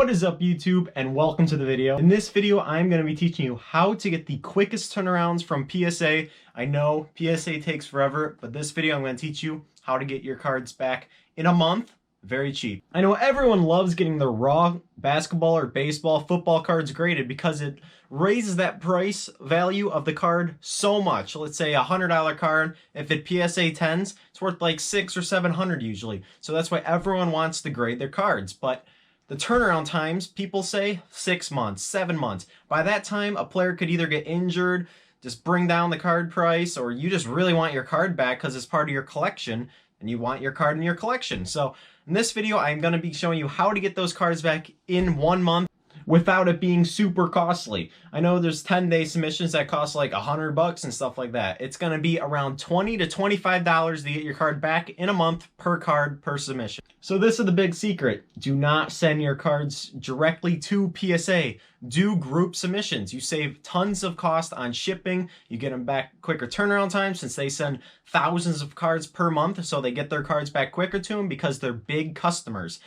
What is up, YouTube, and welcome to the video. In this video, I'm going to be teaching you how to get the quickest turnarounds from PSA. I know PSA takes forever, but this video I'm going to teach you how to get your cards back in a month, very cheap. I know everyone loves getting their raw basketball or baseball, football cards graded because it raises that price value of the card so much. Let's say a $100 card, if it PSA 10s, it's worth like $600 or $700 usually. So that's why everyone wants to grade their cards, but the turnaround times, people say 6 months, 7 months. By that time, a player could either get injured, just bring down the card price, or you just really want your card back because it's part of your collection and you want your card in your collection. So in this video, I'm going to be showing you how to get those cards back in 1 month without it being super costly. I know there's 10-day submissions that cost like $100 and stuff like that. It's going to be around $20 to $25 to get your card back in a month per card per submission. So this is the big secret. Do not send your cards directly to PSA. Do group submissions. You save tons of cost on shipping. You get them back quicker turnaround time since they send thousands of cards per month, so they get their cards back quicker to them because they're big customers.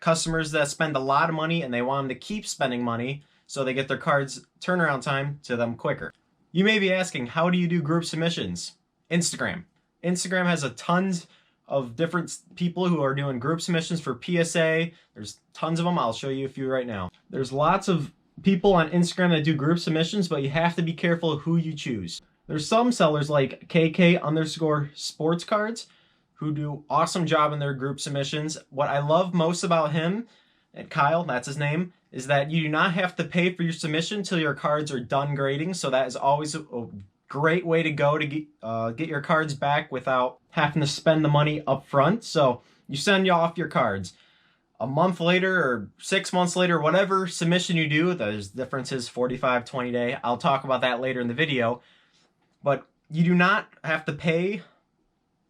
Customers that spend a lot of money and they want them to keep spending money so they get their cards turnaround time to them quicker. You may be asking, how do you do group submissions? Instagram. Instagram has a tons of different people who are doing group submissions for PSA. There's tons of them. I'll show you a few right now. There's lots of people on Instagram that do group submissions, but you have to be careful of who you choose. There's some sellers like KK_sports cards who do awesome job in their group submissions. What I love most about him, and Kyle, that's his name, is that you do not have to pay for your submission till your cards are done grading. So that is always a great way to go to get your cards back without having to spend the money up front. So you send off your cards. A month later or 6 months later, whatever submission you do, there's differences, 45, 20 day. I'll talk about that later in the video. But you do not have to pay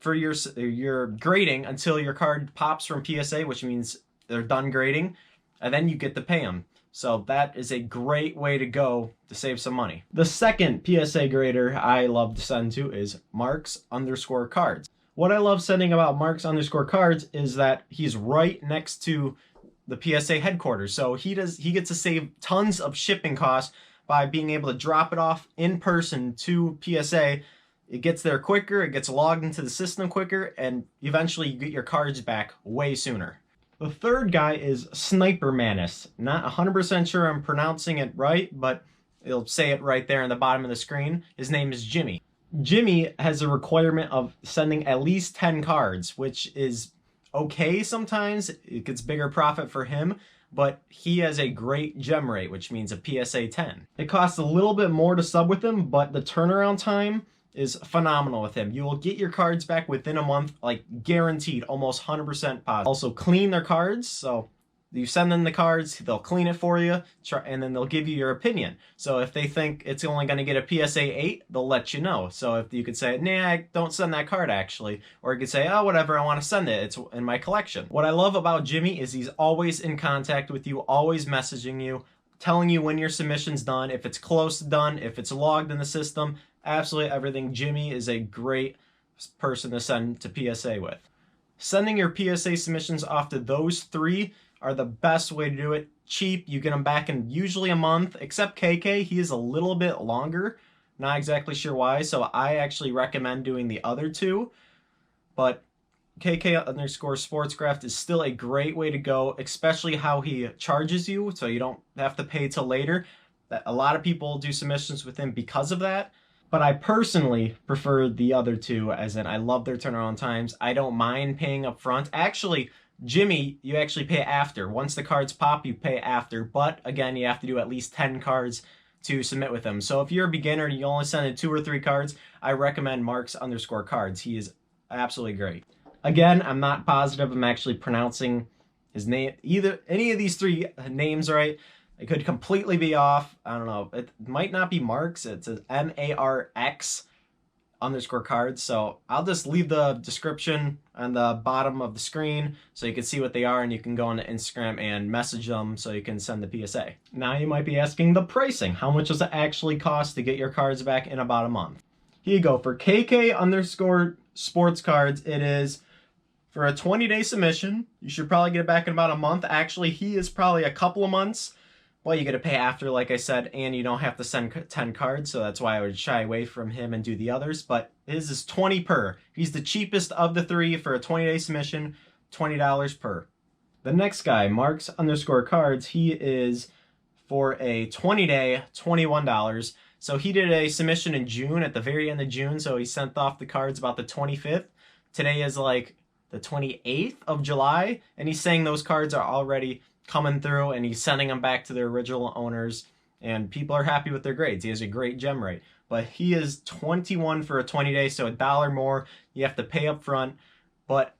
for your grading until your card pops from PSA, which means they're done grading, and then you get to pay them. So that is a great way to go to save some money. The second PSA grader I love to send to is Marks_cards. What I love sending about Marks_cards is that he's right next to the PSA headquarters. So he gets to save tons of shipping costs by being able to drop it off in person to PSA. It gets there quicker, it gets logged into the system quicker, and eventually you get your cards back way sooner. The third guy is Sniper Manus. Not 100% sure I'm pronouncing it right, but it'll say it right there in the bottom of the screen. His name is Jimmy. Jimmy has a requirement of sending at least 10 cards, which is okay sometimes. It gets bigger profit for him, but he has a great gem rate, which means a PSA 10. It costs a little bit more to sub with him, but the turnaround time is phenomenal with him. You will get your cards back within a month, like guaranteed, almost 100% positive. Also clean their cards, so you send them the cards, they'll clean it for you, and then they'll give you your opinion. So if they think it's only going to get a PSA 8, they'll let you know. So if you could say, nah, don't send that card actually, or you could say, oh, whatever, I want to send it, it's in my collection. What I love about Jimmy is he's always in contact with you, always messaging you, telling you when your submission's done, if it's close to done, if it's logged in the system, absolutely everything. Jimmy is a great person to send to PSA with. Sending your PSA submissions off to those three are the best way to do it. Cheap, you get them back in usually a month, except KK, he is a little bit longer. Not exactly sure why, so I actually recommend doing the other two. But KK_sportscraft is still a great way to go, especially how he charges you, so you don't have to pay till later. A lot of people do submissions with him because of that. But I personally prefer the other two, as in I love their turnaround times. I don't mind paying up front. Actually, Jimmy, you actually pay after. Once the cards pop, you pay after. But again, you have to do at least 10 cards to submit with him. So if you're a beginner and you only send in 2 or 3 cards, I recommend Marks_cards. He is absolutely great. Again, I'm not positive I'm actually pronouncing his name, any of these 3 names right. It could completely be off. I don't know. It might not be Marks. It says MARX_cards. So I'll just leave the description on the bottom of the screen so you can see what they are, and you can go on to Instagram and message them so you can send the PSA. Now you might be asking the pricing. How much does it actually cost to get your cards back in about a month? Here you go. For KK_sports cards, it is For a 20-day submission, you should probably get it back in about a month. Actually, he is probably a couple of months. Well, you get to pay after, like I said, and you don't have to send 10 cards, so that's why I would shy away from him and do the others. But his is 20 per. He's the cheapest of the three for a 20-day submission, $20 per. The next guy, Marks_cards, he is for a 20-day, $21. So he did a submission in June, at the very end of June, so he sent off the cards about the 25th. Today is like the 28th of July, and he's saying those cards are already coming through, and he's sending them back to their original owners, and people are happy with their grades. He has a great gem rate, but he is 21 for a 20-day, so $1 more. You have to pay up front, but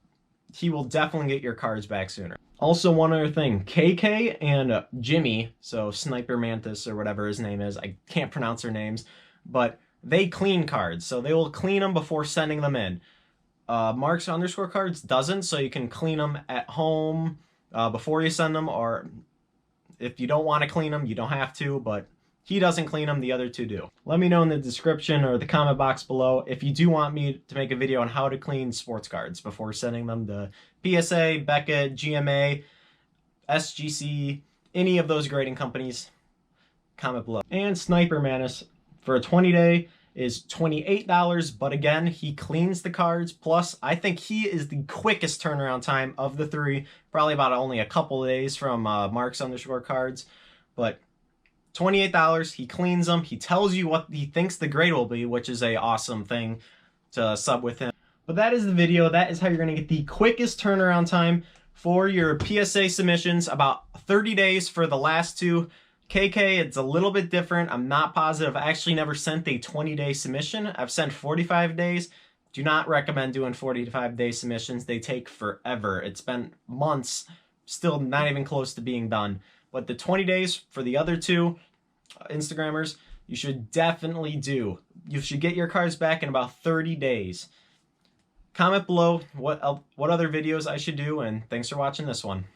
he will definitely get your cards back sooner. Also, one other thing, KK and Jimmy, so Sniper Mantis or whatever his name is, I can't pronounce their names, but they clean cards, so they will clean them before sending them in. Marks_cards doesn't, so you can clean them at home before you send them, or if you don't want to clean them, you don't have to, but he doesn't clean them, the other two do. Let me know in the description or the comment box below if you do want me to make a video on how to clean sports cards before sending them to PSA, Beckett, GMA, SGC, any of those grading companies. Comment below. And Sniper Mantis for a 20-day is $28, but again, he cleans the cards. Plus, I think he is the quickest turnaround time of the three, probably about only a couple of days from Marks_cards, but $28, he cleans them, he tells you what he thinks the grade will be, which is a awesome thing to sub with him. But that is the video. That is how you're going to get the quickest turnaround time for your PSA submissions, about 30 days for the last two. KK, it's a little bit different. I'm not positive. I actually never sent a 20-day submission. I've sent 45 days. Do not recommend doing 45-day submissions. They take forever. It's been months, still not even close to being done. But the 20 days for the other two Instagrammers, you should definitely do. You should get your cards back in about 30 days. Comment below what other videos I should do, and thanks for watching this one.